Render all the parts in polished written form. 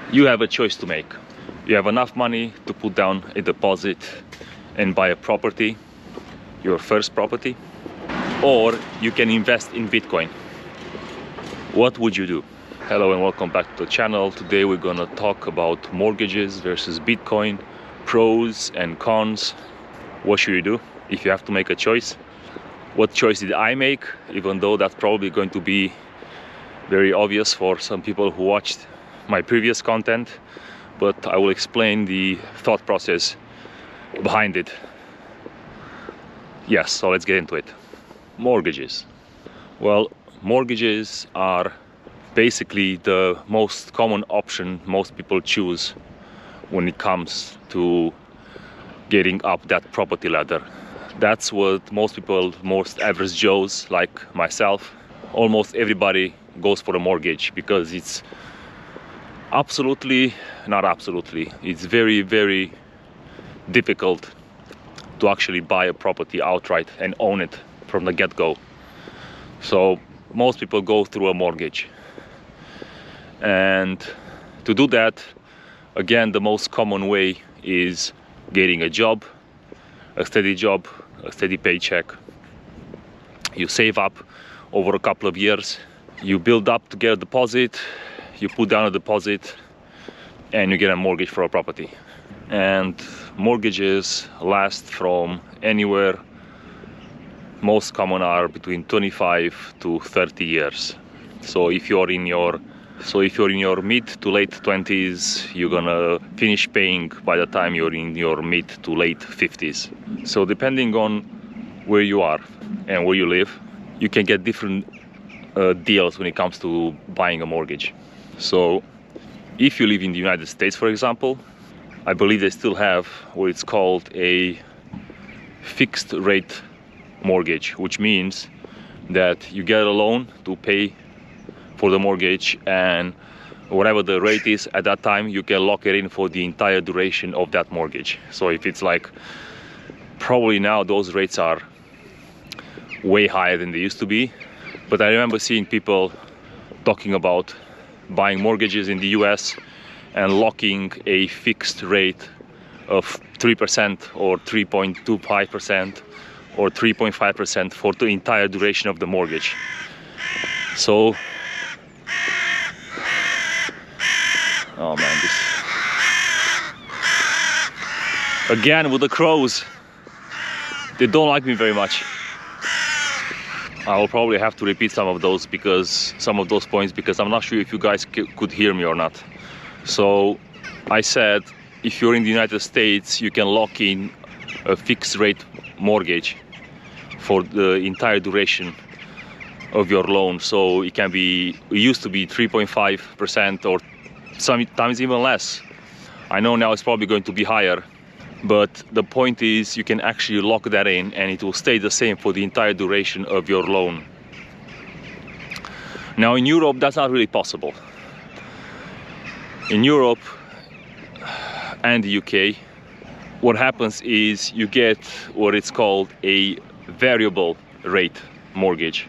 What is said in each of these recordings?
You have a choice to make. You have enough money to put down a deposit and buy a property, your first property, or you can invest in Bitcoin. What would you do? Hello and welcome back to the channel. Today we're gonna talk about mortgages versus Bitcoin, pros and cons. What should you do if you have to make a choice? What choice did I make, even though that's probably going to be very obvious for some people who watched my previous content, but I will explain the thought process behind it. Yes, so let's get into it. Mortgages. Well, mortgages are basically the most common option most people choose when it comes to getting up that property ladder. That's what most people, most average Joes like myself, almost everybody goes for a mortgage because it's it's very, very difficult to actually buy a property outright and own it from the get-go. So most people go through a mortgage. And to do that, again, the most common way is getting a job, a steady paycheck. You save up over a couple of years, you build up to get a deposit, you put down a deposit, and you get a mortgage for a property. And mortgages last from anywhere, most common are between 25 to 30 years. So if you're in your mid to late 20s, you're gonna finish paying by the time you're in your mid to late 50s. So depending on where you are and where you live, you can get different deals when it comes to buying a mortgage. So if you live in the United States, for example, I believe they still have what it's called a fixed rate mortgage, which means that you get a loan to pay for the mortgage, and whatever the rate is at that time, you can lock it in for the entire duration of that mortgage. So if it's like, probably now those rates are way higher than they used to be, but I remember seeing people talking about buying mortgages in the US and locking a fixed rate of 3% or 3.25% or 3.5% for the entire duration of the mortgage. So, oh man, this again with the crows, they don't like me very much. I will probably have to repeat some of those points because I'm not sure if you guys could hear me or not. So I said, if you're in the United States, you can lock in a fixed rate mortgage for the entire duration of your loan. So it used to be 3.5% or sometimes even less. I know now it's probably going to be higher, but the point is you can actually lock that in and it will stay the same for the entire duration of your loan. Now in Europe, that's not really possible. In Europe and the UK, what happens is you get what it's called a variable rate mortgage.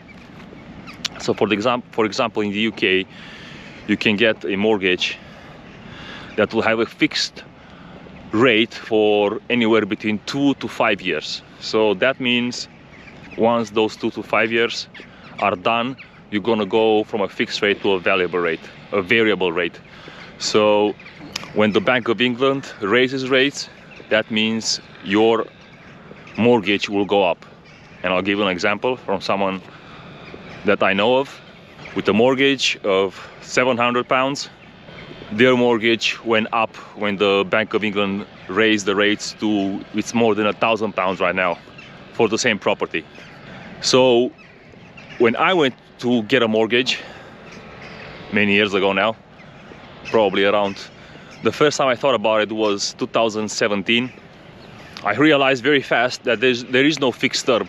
So for example, in the UK, you can get a mortgage that will have a fixed rate for anywhere between 2 to 5 years. So that means once those 2 to 5 years are done, you're gonna go from a fixed rate to a variable rate. So when the Bank of England raises rates, that means your mortgage will go up. And I'll give you an example from someone that I know of. With a mortgage of £700, their mortgage went up when the Bank of England raised the rates to, it's more than £1,000 right now for the same property. So when I went to get a mortgage many years ago now, probably around, the first time I thought about it was 2017. I realized very fast that there is no fixed term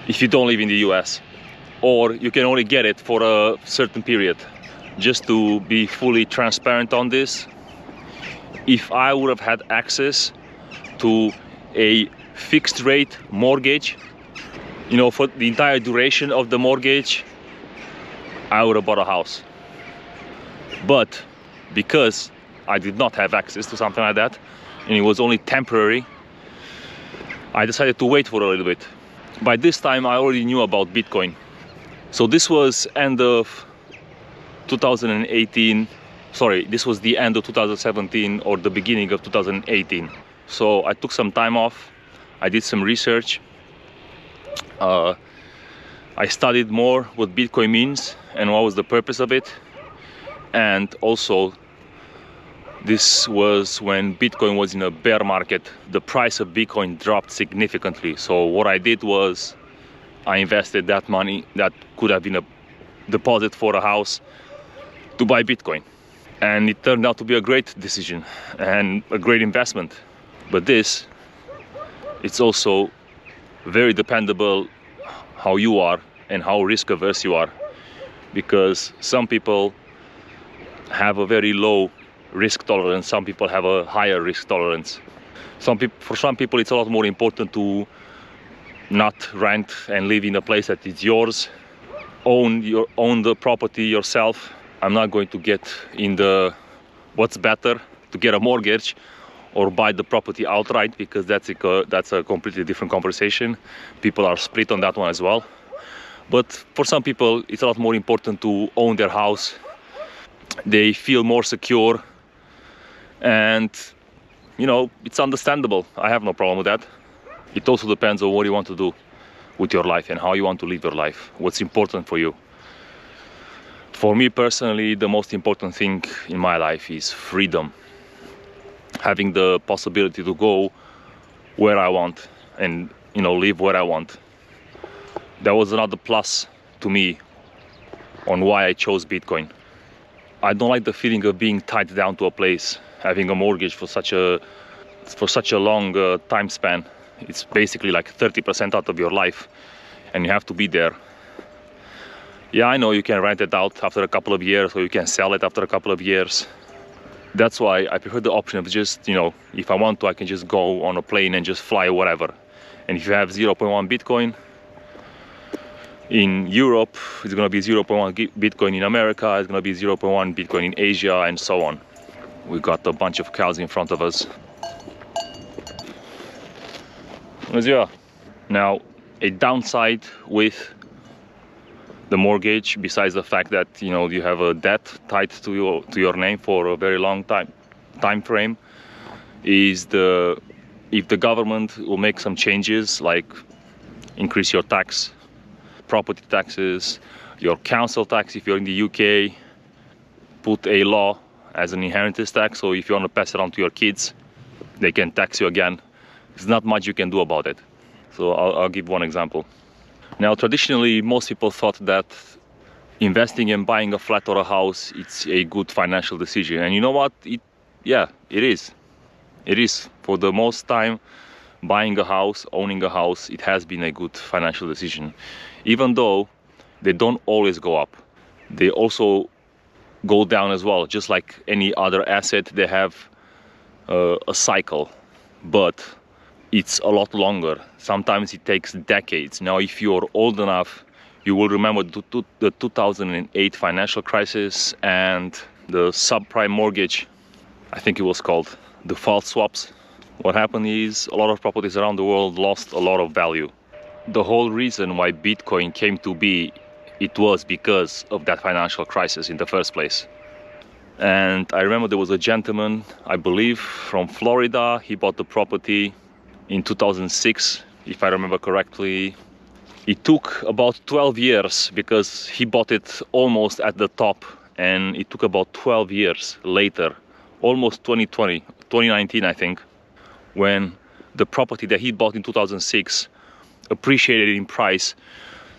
if you don't live in the US, or you can only get it for a certain period. Just to be fully transparent on this, if I would have had access to a fixed rate mortgage, you know, for the entire duration of the mortgage, I would have bought a house. But because I did not have access to something like that, and it was only temporary, I decided to wait for a little bit. By this time, I already knew about Bitcoin. So this was end of 2018. Sorry, this was the end of 2017 or the beginning of 2018. So I took some time off. I did some research. I studied more what Bitcoin means and what was the purpose of it. And also, this was when Bitcoin was in a bear market. The price of Bitcoin dropped significantly. So what I did was I invested that money that could have been a deposit for a house to buy Bitcoin. And it turned out to be a great decision and a great investment. But this, it's also very dependable how you are and how risk averse you are, because some people have a very low risk tolerance, some people have a higher risk tolerance. For some people it's a lot more important to not rent and live in a place that is yours, own the property yourself. I'm not going to get in the what's better, to get a mortgage or buy the property outright, because that's a completely different conversation. People are split on that one as well. But for some people it's a lot more important to own their house. They feel more secure, and you know, it's understandable. I have no problem with that. It also depends on what you want to do with your life and how you want to live your life, what's important for you. For me personally, the most important thing in my life is freedom. Having the possibility to go where I want and, you know, live where I want. That was another plus to me on why I chose Bitcoin. I don't like the feeling of being tied down to a place, having a mortgage for such a long time span. It's basically like 30% out of your life, and you have to be there. Yeah, I know you can rent it out after a couple of years, or you can sell it after a couple of years. That's why I prefer the option of just, you know, if I want to, I can just go on a plane and just fly whatever. And if you have 0.1 Bitcoin in Europe, it's going to be 0.1 Bitcoin in America, it's going to be 0.1 Bitcoin in Asia, and so on. We got a bunch of cows in front of us. Now, a downside with the mortgage, besides the fact that, you know, you have a debt tied to your name for a very long time frame, is if the government will make some changes, like increase your property taxes, your council tax if you're in the UK, put a law as an inheritance tax, so if you want to pass it on to your kids, they can tax you again. There's not much you can do about it. So I'll give one example. Now, traditionally, most people thought that investing and buying a flat or a house, it's a good financial decision. And you know what? It is. It is. For the most time, buying a house, owning a house, it has been a good financial decision. Even though they don't always go up. They also go down as well. Just like any other asset, they have a cycle. But it's a lot longer. Sometimes it takes decades. Now, if you're old enough, you will remember the 2008 financial crisis and the subprime mortgage, I think it was called, default swaps. What happened is a lot of properties around the world lost a lot of value. The whole reason why Bitcoin came to be, it was because of that financial crisis in the first place. And I remember there was a gentleman, I believe, from Florida. He bought the property in 2006, if I remember correctly. It took about 12 years because he bought it almost at the top, and it took about 12 years later, almost 2019 I think, when the property that he bought in 2006 appreciated in price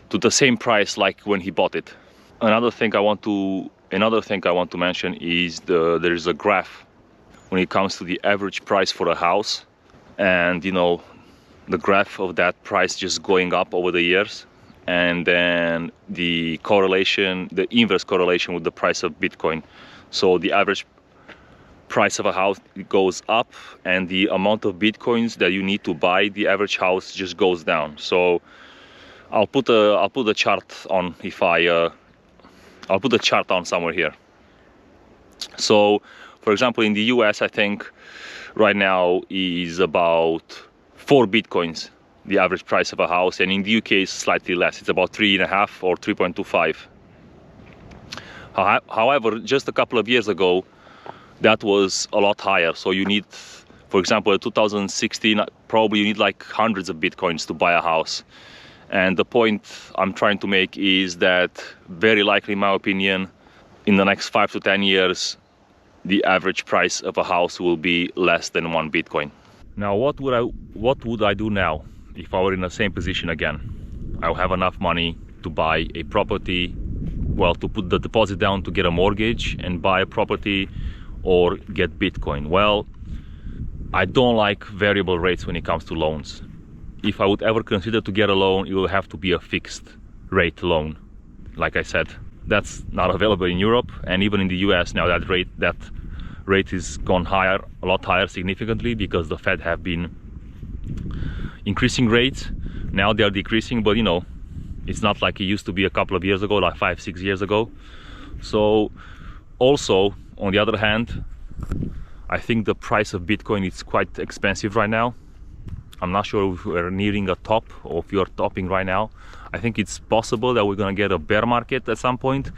to the same price like when he bought it. Another thing I want to mention is there is a graph when it comes to the average price for a house. And you know, the graph of that price just going up over the years, and then the inverse correlation with the price of Bitcoin. So the average price of a house goes up, and the amount of Bitcoins that you need to buy the average house just goes down. So I'll put a chart on I'll put a chart on somewhere here. So, for example, in the US, I think right now is about 4 Bitcoins, the average price of a house, and in the UK is slightly less. It's about 3.5 or 3.25. However, just a couple of years ago, that was a lot higher. So you need, for example, in 2016, probably you need like hundreds of Bitcoins to buy a house. And the point I'm trying to make is that very likely, in my opinion, in the next 5 to 10 years, the average price of a house will be less than 1 Bitcoin. Now, what would I do now if I were in the same position again? I'll have enough money to buy a property, well, to put the deposit down to get a mortgage and buy a property, or get Bitcoin. Well, I don't like variable rates when it comes to loans. If I would ever consider to get a loan, it will have to be a fixed rate loan. Like I said, that's not available in Europe, and even in the US now that rate is gone higher, a lot higher significantly, because the Fed have been increasing rates. Now they are decreasing, but you know, it's not like it used to be a couple of years ago, like 5-6 years ago. So also, on the other hand, I think the price of Bitcoin is quite expensive right now. I'm not sure if we're nearing a top or if you're topping right now. I think it's possible that we're gonna get a bear market at some point,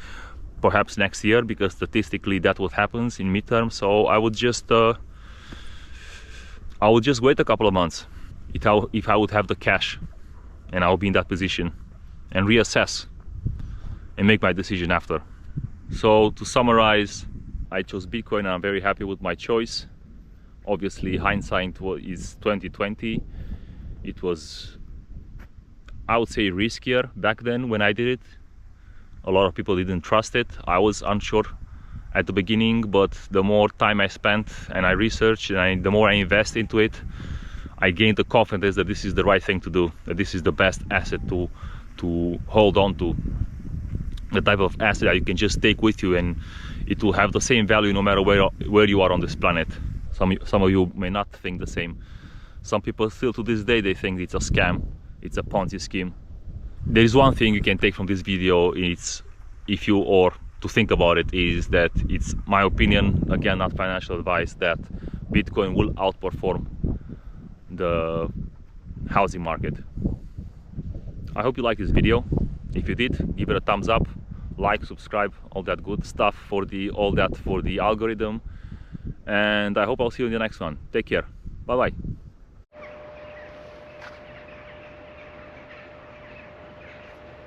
perhaps next year, because statistically that's what happens in midterm. So I would just wait a couple of months if I would have the cash and I'll be in that position, and reassess and make my decision after. So to summarize, I chose Bitcoin and I'm very happy with my choice. Obviously, hindsight is 2020. It was, I would say, riskier back then when I did it. A lot of people didn't trust it. I was unsure at the beginning, but the more time I spent and I researched and the more I invest into it, I gained the confidence that this is the right thing to do, that this is the best asset to hold on to. The type of asset that you can just take with you and it will have the same value no matter where you are on this planet. Some of you may not think the same. Some people still to this day, they think it's a scam, it's a Ponzi scheme. There is one thing you can take from this video, to think about it, is that it's my opinion, again, not financial advice, that Bitcoin will outperform the housing market. I hope you liked this video. If you did, give it a thumbs up, like, subscribe, all that good stuff for the algorithm. And I hope I'll see you in the next one. Take care. Bye bye.